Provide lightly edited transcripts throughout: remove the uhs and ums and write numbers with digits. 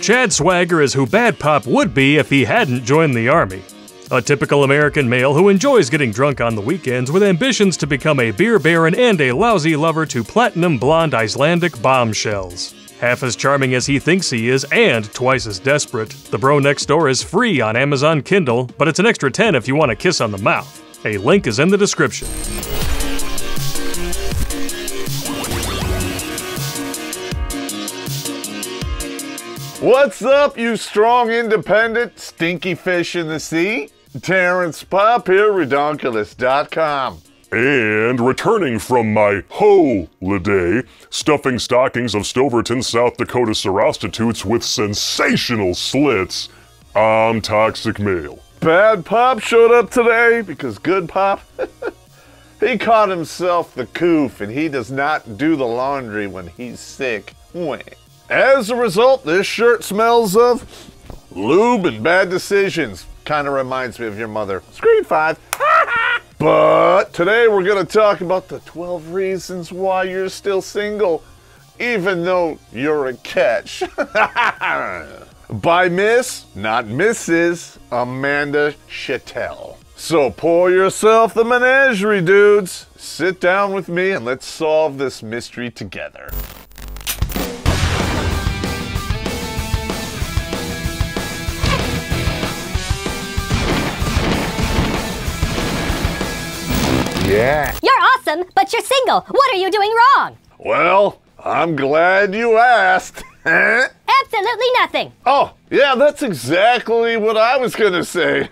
Chad Swagger is who Bad Popp would be if he hadn't joined the Army. A typical American male who enjoys getting drunk on the weekends with ambitions to become a beer baron and a lousy lover to platinum blonde Icelandic bombshells. Half as charming as he thinks he is and twice as desperate, The Bro Next Door is free on Amazon Kindle, but it's an extra $10 if you want a kiss on the mouth. A link is in the description. What's up, you strong, independent, stinky fish in the sea? Terrence Popp here, Redonkulous.com. And returning from my holiday, stuffing stockings of Stoverton, South Dakota prostitutes with sensational slits, I'm Toxic Male. Bad Popp showed up today because Good Popp, he caught himself the coof and he does not do the laundry when he's sick. As a result, this shirt smells of lube and bad decisions. Kind of reminds me of your mother. Screen 5. But today we're going to talk about the 12 reasons why you're still single, even though you're a catch. By Miss, not Mrs., Amanda Chattel. So pour yourself the menagerie, dudes. Sit down with me and let's solve this mystery together. Yeah. You're awesome, but you're single. What are you doing wrong? Well, I'm glad you asked. Absolutely nothing. Oh, yeah, that's exactly what I was gonna say.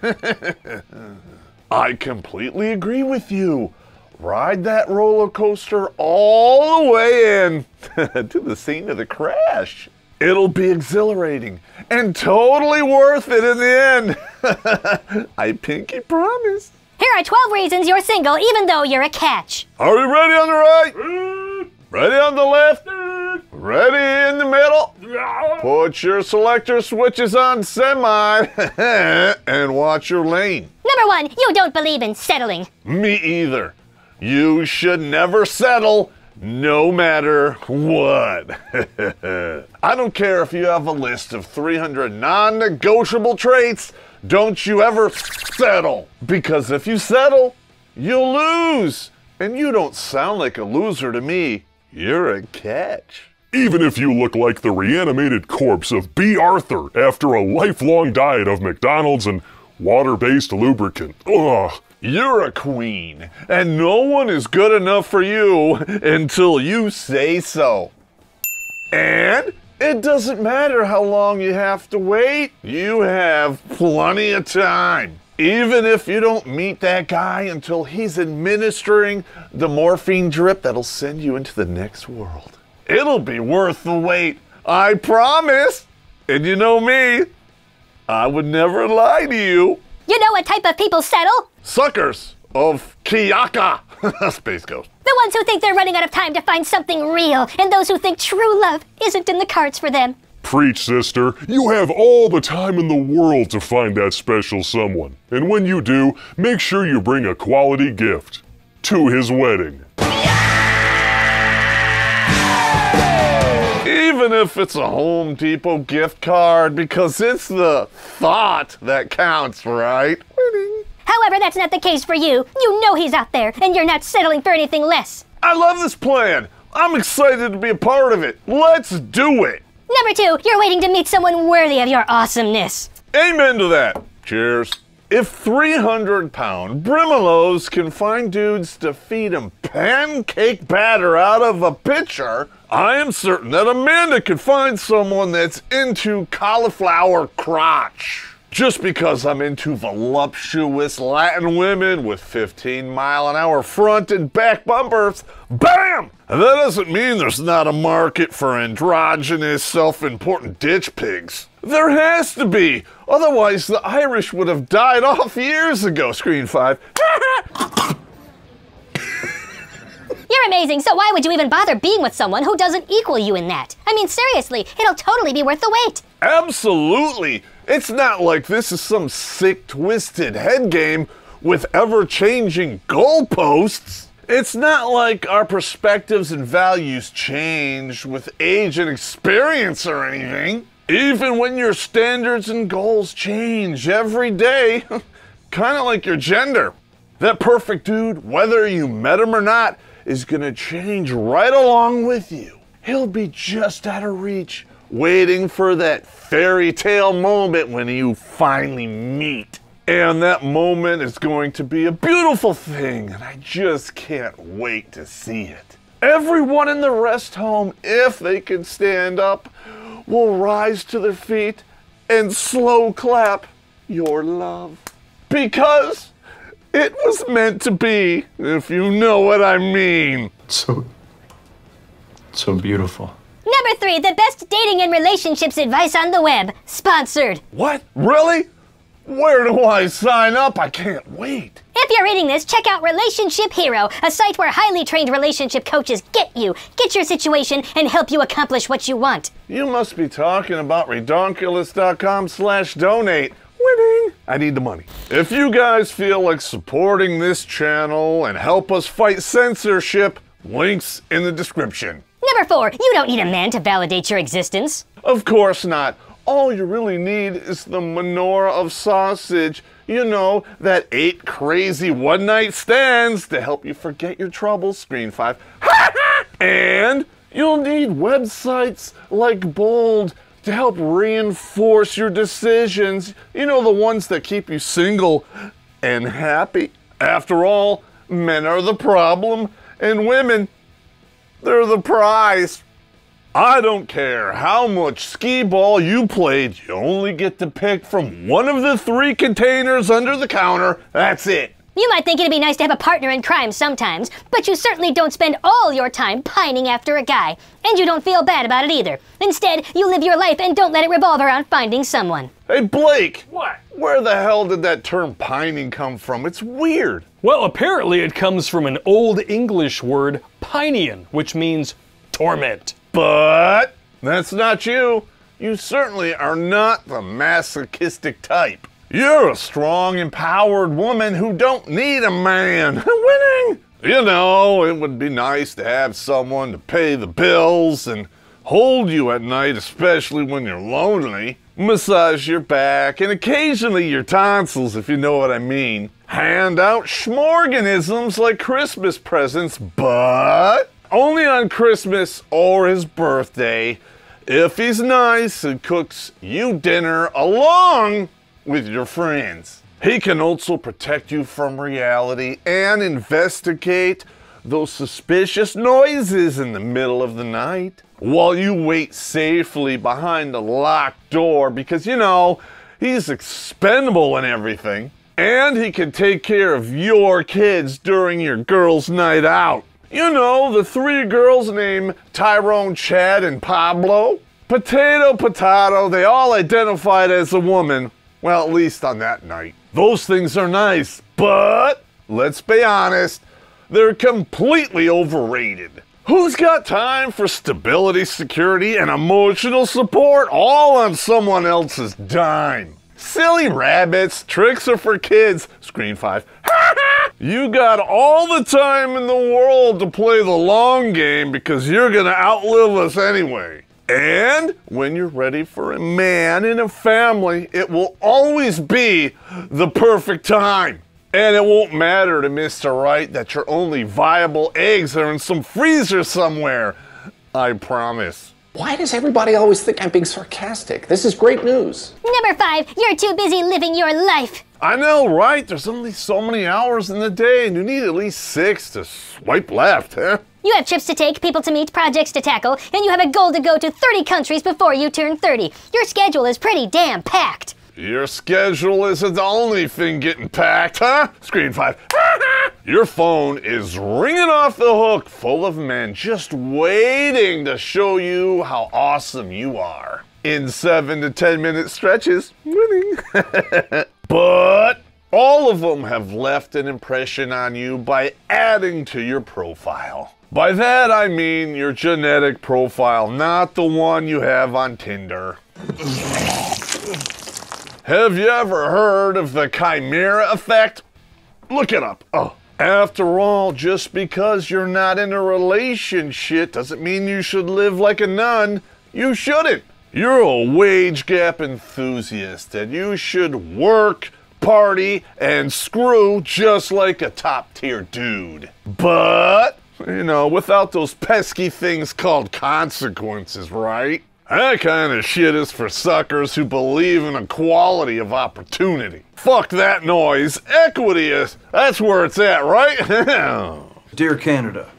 I completely agree with you. Ride that roller coaster all the way in to the scene of the crash. It'll be exhilarating and totally worth it in the end. I pinky promise. Here are 12 reasons you're single even though you're a catch. Are we ready on the right? Ready on the left? Ready in the middle? Put your selector switches on semi and watch your lane. Number 1, you don't believe in settling. Me either. You should never settle, no matter what. I don't care if you have a list of 300 non-negotiable traits. Don't you ever settle, because if you settle, you'll lose. And you don't sound like a loser to me. You're a catch. Even if you look like the reanimated corpse of B. Arthur after a lifelong diet of McDonald's and water-based lubricant. Ugh. You're a queen, and no one is good enough for you until you say so. And it doesn't matter how long you have to wait. You have plenty of time. Even if you don't meet that guy until he's administering the morphine drip that'll send you into the next world. It'll be worth the wait, I promise. And you know me, I would never lie to you. You know what type of people settle? Suckers of Kiyaka. Space Ghost. The ones who think they're running out of time to find something real, and those who think true love isn't in the cards for them. Preach, sister. You have all the time in the world to find that special someone. And when you do, make sure you bring a quality gift to his wedding. Even if it's a Home Depot gift card, because it's the thought that counts, right? Winning. However, that's not the case for you. You know he's out there, and you're not settling for anything less. I love this plan. I'm excited to be a part of it. Let's do it. Number 2, you're waiting to meet someone worthy of your awesomeness. Amen to that. Cheers. If 300-pound brimalos can find dudes to feed them pancake batter out of a pitcher, I am certain that Amanda could find someone that's into cauliflower crotch. Just because I'm into voluptuous Latin women with 15-mile-an-hour front and back bumpers, bam! That doesn't mean there's not a market for androgynous, self-important ditch pigs. There has to be, otherwise the Irish would have died off years ago. Screen 5. You're amazing, so why would you even bother being with someone who doesn't equal you in that? I mean, seriously, it'll totally be worth the wait. Absolutely. It's not like this is some sick, twisted head game with ever-changing goalposts. It's not like our perspectives and values change with age and experience or anything. Even when your standards and goals change every day, kind of like your gender. That perfect dude, whether you met him or not, is gonna change right along with you. He'll be just out of reach, waiting for that fairy tale moment when you finally meet. And that moment is going to be a beautiful thing, and I just can't wait to see it. Everyone in the rest home, if they can stand up, will rise to their feet and slow clap your love. Because it was meant to be, if you know what I mean. So beautiful. Number 3, the best dating and relationships advice on the web. Sponsored. What? Really? Where do I sign up? I can't wait. If you're reading this, check out Relationship Hero, a site where highly trained relationship coaches get your situation, and help you accomplish what you want. You must be talking about redonkulous.com/donate. Winning! I need the money. If you guys feel like supporting this channel and help us fight censorship, links in the description. Number 4, you don't need a man to validate your existence. Of course not. All you really need is the menorah of sausage. You know, that 8 crazy one-night stands to help you forget your troubles, screen 5. And you'll need websites like Bold to help reinforce your decisions. You know, the ones that keep you single and happy. After all, men are the problem, and women, they're the prize. I don't care how much skee ball you played, you only get to pick from one of the 3 containers under the counter. That's it. You might think it'd be nice to have a partner in crime sometimes, but you certainly don't spend all your time pining after a guy. And you don't feel bad about it either. Instead, you live your life and don't let it revolve around finding someone. Hey, Blake. What? Where the hell did that term pining come from? It's weird. Well, apparently it comes from an Old English word, pinean, which means torment. But that's not you. You certainly are not the masochistic type. You're a strong, empowered woman who don't need a man. Winning! You know, it would be nice to have someone to pay the bills and hold you at night, especially when you're lonely. Massage your back and occasionally your tonsils, if you know what I mean. Hand out schmorganisms like Christmas presents, but only on Christmas or his birthday, if he's nice and cooks you dinner along with your friends. He can also protect you from reality and investigate those suspicious noises in the middle of the night while you wait safely behind a locked door because, you know, he's expendable and everything. And he can take care of your kids during your girls' night out. You know, the 3 girls named Tyrone, Chad, and Pablo. Potato, they all identified as a woman. Well, at least on that night. Those things are nice, but let's be honest, they're completely overrated. Who's got time for stability, security, and emotional support all on someone else's dime? Silly rabbits, tricks are for kids, screen 5. You got all the time in the world to play the long game because you're gonna outlive us anyway. And when you're ready for a man and a family, it will always be the perfect time. And it won't matter to Mr. Right that your only viable eggs are in some freezer somewhere. I promise. Why does everybody always think I'm being sarcastic? This is great news. Number 5, you're too busy living your life. I know, right? There's only so many hours in the day, and you need at least 6 to swipe left, huh? You have trips to take, people to meet, projects to tackle, and you have a goal to go to 30 countries before you turn 30. Your schedule is pretty damn packed. Your schedule isn't the only thing getting packed, huh? Screen 5. Your phone is ringing off the hook full of men just waiting to show you how awesome you are. In 7 to 10 minute stretches. Winning. But all of them have left an impression on you by adding to your profile. By that I mean your genetic profile, not the one you have on Tinder. Have you ever heard of the chimera effect? Look it up. Oh. After all, just because you're not in a relationship doesn't mean you should live like a nun. You shouldn't. You're a wage gap enthusiast and you should work, party, and screw just like a top-tier dude. But, you know, without those pesky things called consequences, right? That kind of shit is for suckers who believe in equality of opportunity. Fuck that noise. Equity is, that's where it's at, right? Dear Canada,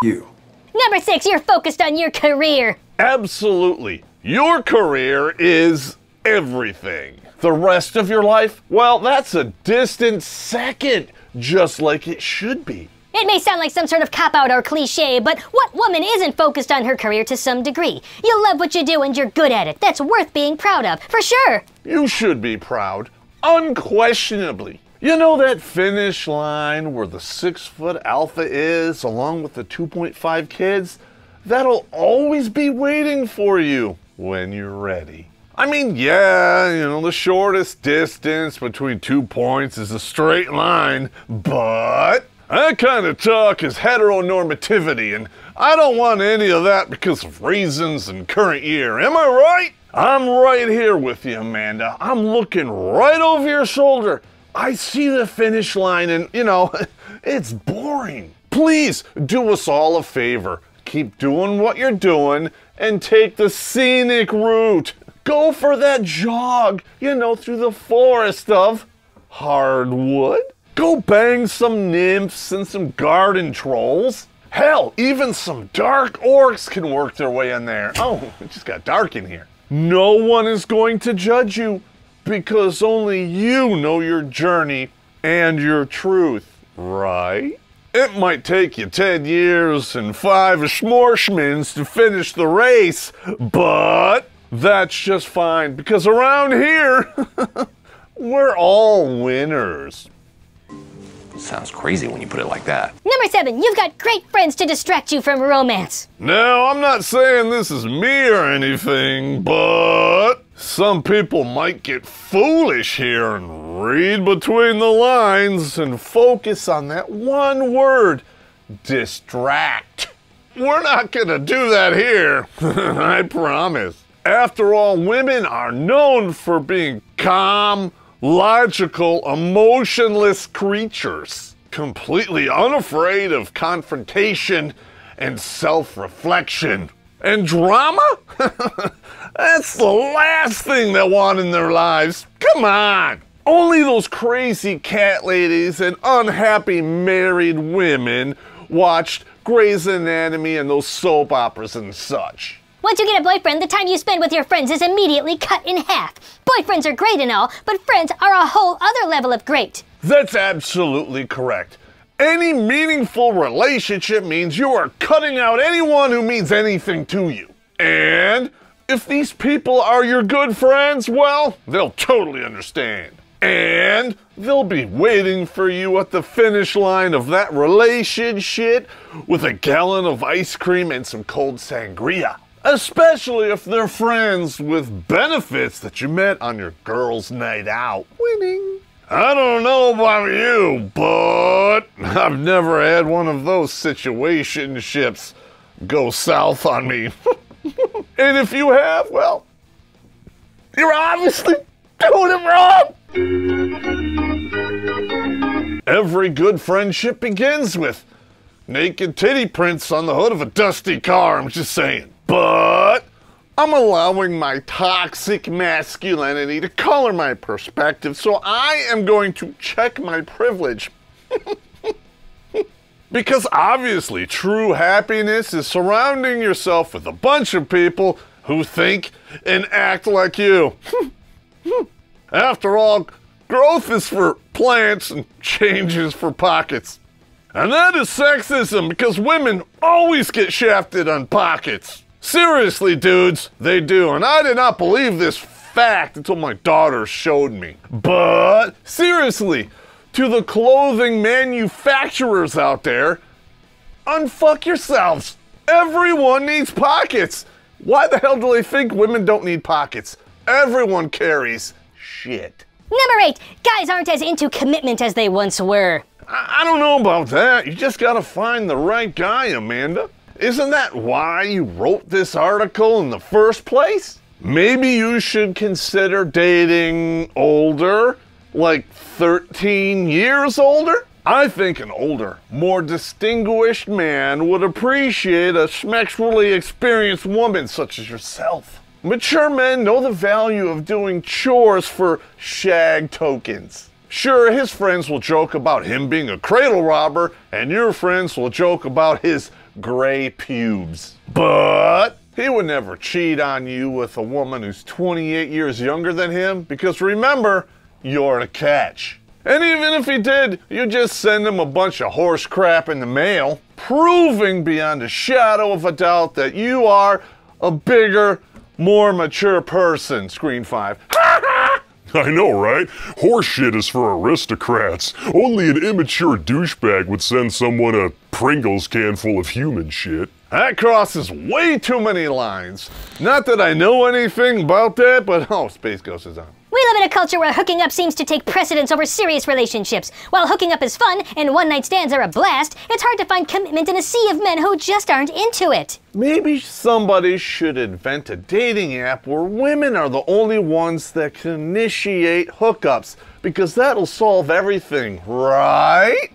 you. Number 6, you're focused on your career. Absolutely. Your career is everything. The rest of your life, well, that's a distant second, just like it should be. It may sound like some sort of cop-out or cliche, but what woman isn't focused on her career to some degree? You love what you do and you're good at it. That's worth being proud of, for sure. You should be proud, unquestionably. You know that finish line where the 6-foot alpha is, along with the 2.5 kids? That'll always be waiting for you when you're ready. I mean, yeah, you know, the shortest distance between 2 points is a straight line, but that kind of talk is heteronormativity, and I don't want any of that because of reasons and current year. Am I right? I'm right here with you, Amanda. I'm looking right over your shoulder. I see the finish line and, you know, it's boring. Please do us all a favor. Keep doing what you're doing and take the scenic route. Go for that jog, you know, through the forest of hardwood. Go bang some nymphs and some garden trolls. Hell, even some dark orcs can work their way in there. Oh, it just got dark in here. No one is going to judge you because only you know your journey and your truth, right? It might take you 10 years and 5 schmorschmans to finish the race, but that's just fine because around here, we're all winners. Sounds crazy when you put it like that. Number 7, you've got great friends to distract you from romance. Now, I'm not saying this is me or anything, but some people might get foolish here and read between the lines and focus on that one word, distract. We're not gonna do that here, I promise. After all, women are known for being calm, logical, emotionless creatures, completely unafraid of confrontation and self-reflection. And drama? That's the last thing they want in their lives. Come on! Only those crazy cat ladies and unhappy married women watched Grey's Anatomy and those soap operas and such. Once you get a boyfriend, the time you spend with your friends is immediately cut in half. Boyfriends are great and all, but friends are a whole other level of great. That's absolutely correct. Any meaningful relationship means you are cutting out anyone who means anything to you. And if these people are your good friends, well, they'll totally understand. And they'll be waiting for you at the finish line of that relationship with a gallon of ice cream and some cold sangria. Especially if they're friends with benefits that you met on your girls' night out. Winning. I don't know about you, but I've never had one of those situationships go south on me. And if you have, well, you're obviously doing it wrong. Every good friendship begins with naked titty prints on the hood of a dusty car, I'm just saying. But I'm allowing my toxic masculinity to color my perspective, so I am going to check my privilege. Because obviously, true happiness is surrounding yourself with a bunch of people who think and act like you. After all, growth is for plants and change is for pockets. And that is sexism because women always get shafted on pockets. Seriously, dudes, they do, and I did not believe this fact until my daughter showed me. But seriously, to the clothing manufacturers out there, unfuck yourselves. Everyone needs pockets. Why the hell do they think women don't need pockets? Everyone carries shit. Number 8, guys aren't as into commitment as they once were. I don't know about that. You just gotta find the right guy, Amanda. Isn't that why you wrote this article in the first place? maybe you should consider dating older, like 13 years older? I think an older, more distinguished man would appreciate a sexually experienced woman such as yourself. Mature men know the value of doing chores for shag tokens. Sure, his friends will joke about him being a cradle robber, and your friends will joke about his gray pubes. But he would never cheat on you with a woman who's 28 years younger than him, because remember, you're the catch. And even if he did, you just send him a bunch of horse crap in the mail, proving beyond a shadow of a doubt that you are a bigger, more mature person. Screen 5. I know, right? Horse shit is for aristocrats. Only an immature douchebag would send someone a Pringles can full of human shit. That crosses way too many lines. Not that I know anything about that, but oh, Space Ghost is on. We live in a culture where hooking up seems to take precedence over serious relationships. While hooking up is fun and one-night stands are a blast, it's hard to find commitment in a sea of men who just aren't into it. Maybe somebody should invent a dating app where women are the only ones that can initiate hookups, because that'll solve everything, right?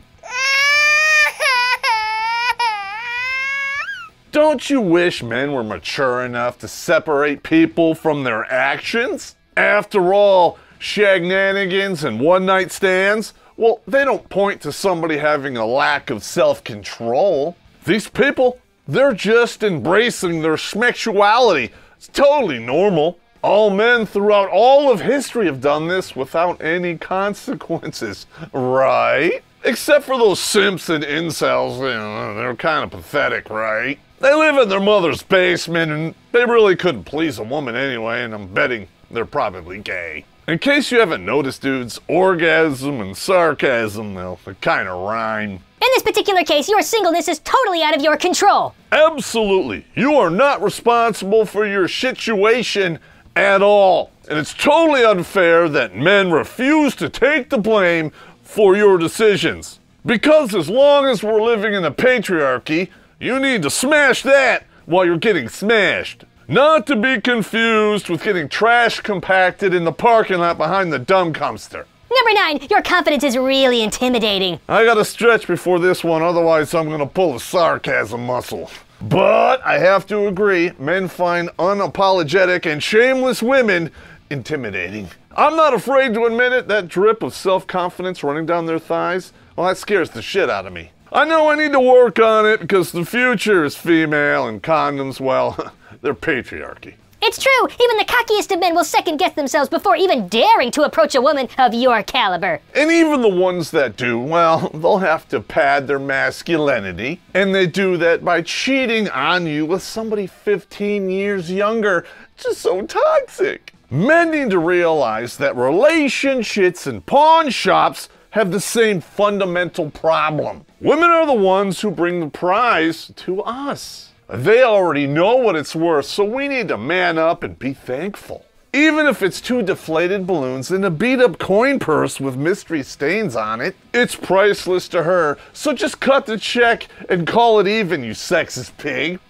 Don't you wish men were mature enough to separate people from their actions? After all, shagnanigans and one-night stands, well, they don't point to somebody having a lack of self-control. These people, they're just embracing their sexuality. It's totally normal. All men throughout all of history have done this without any consequences, right? Except for those simps and incels, you know, they're kind of pathetic, right? They live in their mother's basement and they really couldn't please a woman anyway, and I'm betting they're probably gay. In case you haven't noticed, dudes, orgasm and sarcasm, well, they kind of rhyme. In this particular case, your singleness is totally out of your control. Absolutely. You are not responsible for your situation at all. And it's totally unfair that men refuse to take the blame for your decisions. Because as long as we're living in a patriarchy, you need to smash that while you're getting smashed. Not to be confused with getting trash compacted in the parking lot behind the dumb dumpster. Number 9, your confidence is really intimidating. I gotta stretch before this one, otherwise I'm gonna pull a sarcasm muscle. But I have to agree, men find unapologetic and shameless women intimidating. I'm not afraid to admit it, that drip of self-confidence running down their thighs, well, that scares the shit out of me. I know I need to work on it because the future is female and condoms, well, they're patriarchy. It's true, even the cockiest of men will second-guess themselves before even daring to approach a woman of your caliber. And even the ones that do, well, they'll have to pad their masculinity. And they do that by cheating on you with somebody 15 years younger. Just so toxic. Men need to realize that relationships and pawn shops have the same fundamental problem. Women are the ones who bring the prize to us. They already know what it's worth, so we need to man up and be thankful. Even if it's 2 deflated balloons and a beat-up coin purse with mystery stains on it, it's priceless to her, so just cut the check and call it even, you sexist pig.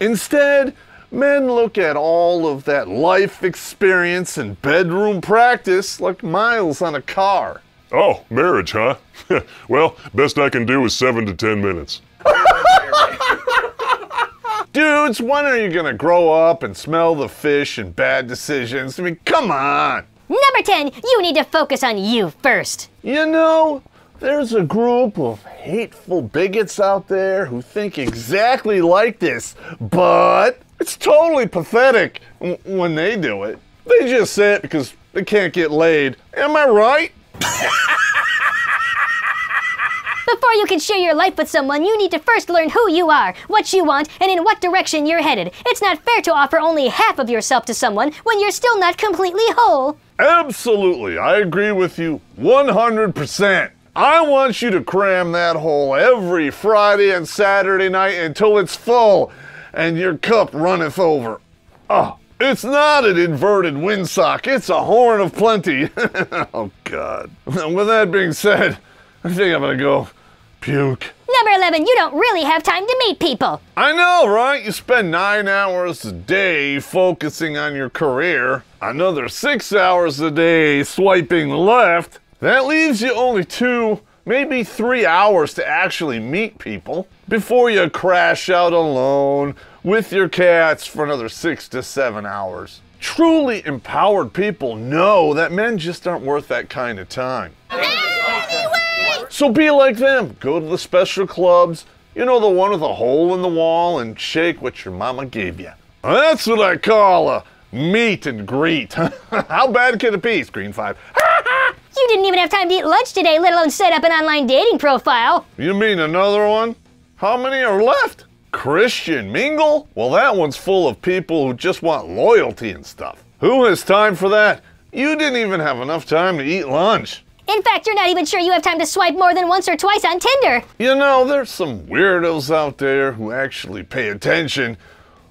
Instead, men look at all of that life experience and bedroom practice like miles on a car. Oh, marriage, huh? Well, best I can do is 7 to 10 minutes. Dudes, when are you gonna grow up and smell the fish and bad decisions? I mean, come on! Number 10, you need to focus on you first. You know, there's a group of hateful bigots out there who think exactly like this, but it's totally pathetic when they do it. They just say it because they can't get laid. Am I right? Before you can share your life with someone, you need to first learn who you are, what you want, and in what direction you're headed. It's not fair to offer only half of yourself to someone when you're still not completely whole. Absolutely, I agree with you 100%. I want you to cram that hole every Friday and Saturday night until it's full and your cup runneth over. Oh, it's not an inverted windsock, it's a horn of plenty. Oh God. With that being said, I think I'm gonna go puke. Number 11, you don't really have time to meet people. I know, right? You spend 9 hours a day focusing on your career, another 6 hours a day swiping left. That leaves you only 2, maybe 3 hours to actually meet people before you crash out alone with your cats for another 6 to 7 hours. Truly empowered people know that men just aren't worth that kind of time. So be like them. Go to the special clubs, you know, the one with a hole in the wall, and shake what your mama gave you. That's what I call a meet and greet. How bad can it be? Screen 5. You didn't even have time to eat lunch today, let alone set up an online dating profile. You mean another one? How many are left? Christian Mingle? Well, that one's full of people who just want loyalty and stuff. Who has time for that? You didn't even have enough time to eat lunch. In fact, you're not even sure you have time to swipe more than once or twice on Tinder. You know, there's some weirdos out there who actually pay attention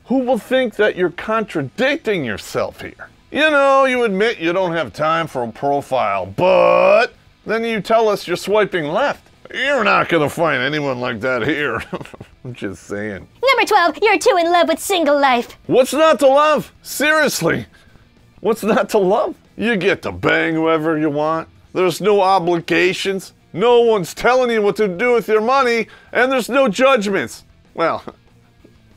who will think that you're contradicting yourself here. You know, you admit you don't have time for a profile, but then you tell us you're swiping left. You're not gonna find anyone like that here. I'm just saying. Number 12, you're too in love with single life. What's not to love? Seriously, what's not to love? You get to bang whoever you want. There's no obligations. No one's telling you what to do with your money, and there's no judgments. Well,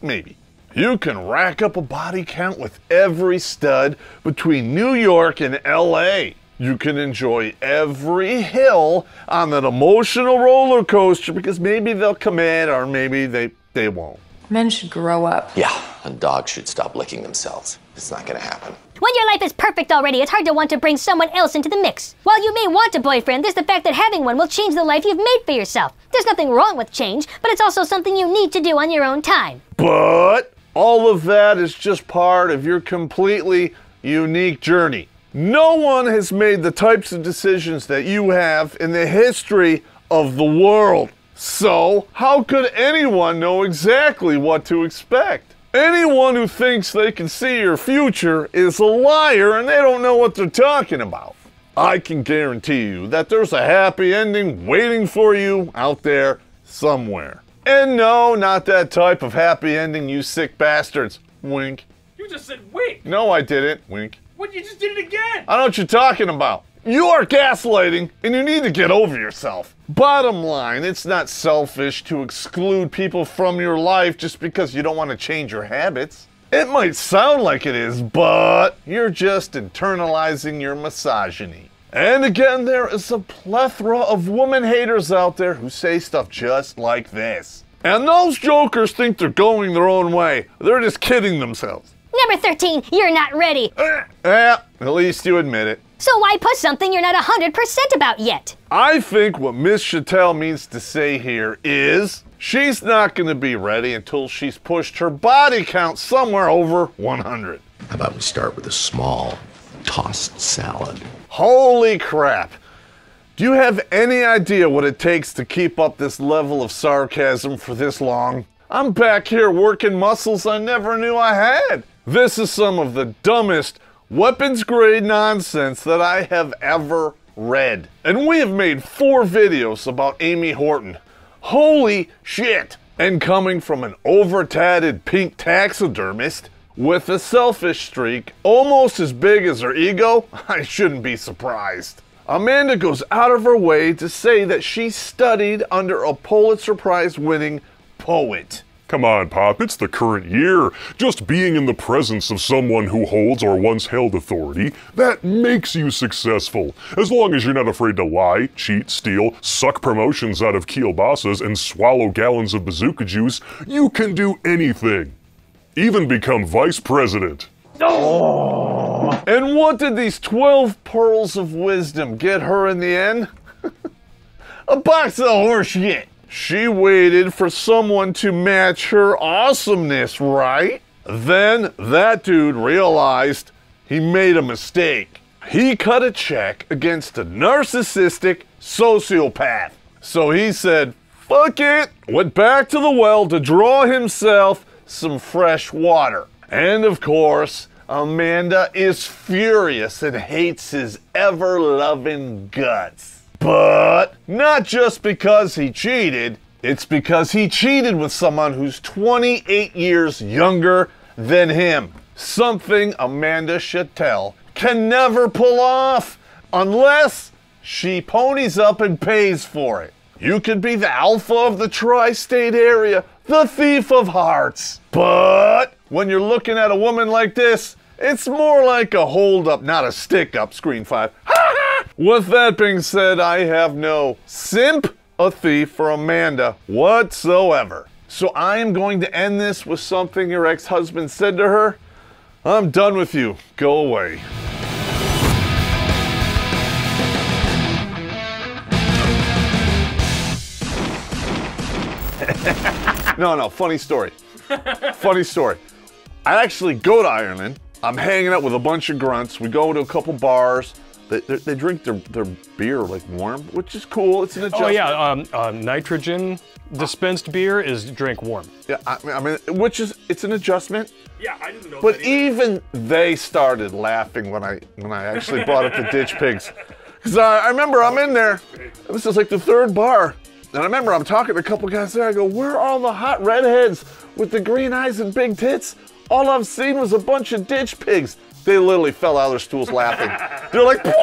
maybe. You can rack up a body count with every stud between New York and LA. You can enjoy every hill on that emotional roller coaster because maybe they'll commit or maybe they won't. Men should grow up. Yeah, and dogs should stop licking themselves. It's not gonna happen. When your life is perfect already, it's hard to want to bring someone else into the mix. While you may want a boyfriend, there's the fact that having one will change the life you've made for yourself. There's nothing wrong with change, but it's also something you need to do on your own time. But all of that is just part of your completely unique journey. No one has made the types of decisions that you have in the history of the world. So, how could anyone know exactly what to expect? Anyone who thinks they can see your future is a liar and they don't know what they're talking about. I can guarantee you that there's a happy ending waiting for you out there somewhere. And no, not that type of happy ending, you sick bastards. Wink. You just said wink. No, I didn't. Wink. What? You just did it again. I know what you're talking about. You are gaslighting, and you need to get over yourself. Bottom line, it's not selfish to exclude people from your life just because you don't want to change your habits. It might sound like it is, but you're just internalizing your misogyny. And again, there is a plethora of woman haters out there who say stuff just like this. And those jokers think they're going their own way. They're just kidding themselves. Number 13, you're not ready. At least you admit it. So why push something you're not 100% about yet? I think what Miss Chattel means to say here is she's not going to be ready until she's pushed her body count somewhere over 100. How about we start with a small tossed salad? Holy crap. Do you have any idea what it takes to keep up this level of sarcasm for this long? I'm back here working muscles I never knew I had. This is some of the dumbest weapons grade nonsense that I have ever read. And we have made 4 videos about Amy Horton. Holy shit! And coming from an over-tatted pink taxidermist with a selfish streak almost as big as her ego, I shouldn't be surprised. Amanda goes out of her way to say that she studied under a Pulitzer Prize winning poet. Come on, Pop, it's the current year. Just being in the presence of someone who holds or once held authority, that makes you successful. As long as you're not afraid to lie, cheat, steal, suck promotions out of kielbasas, and swallow gallons of bazooka juice, you can do anything. Even become vice president. Oh. And what did these 12 pearls of wisdom get her in the end? A box of horse shit. She waited for someone to match her awesomeness, right? Then that dude realized he made a mistake. He cut a check against a narcissistic sociopath. So he said, fuck it, went back to the well to draw himself some fresh water. And of course, Amanda is furious and hates his ever-loving guts. But not just because he cheated, It's because he cheated with someone who's 28 years younger than him. Something Amanda Chattel can never pull off unless she ponies up and pays for it. You could be the alpha of the tri-state area, the thief of hearts. But when you're looking at a woman like this, it's more like a hold-up, not a stick-up, Screen 5. With that being said, I have no sympathy for Amanda whatsoever. So I am going to end this with something your ex-husband said to her. I'm done with you. Go away. No, funny story. Funny story. I actually go to Ireland. I'm hanging out with a bunch of grunts. We go to a couple bars. They drink their beer like warm, which is cool. It's an adjustment. Oh yeah, nitrogen dispensed beer is drink warm. Yeah, I mean, it's an adjustment. Yeah, I didn't know. But even they started laughing when I actually brought up the ditch pigs, because I remember I'm in there. This is like the third bar, and I remember I'm talking to a couple guys there. I go, "Where are all the hot redheads with the green eyes and big tits? All I've seen was a bunch of ditch pigs." They literally fell out of their stools laughing. They're like, "What?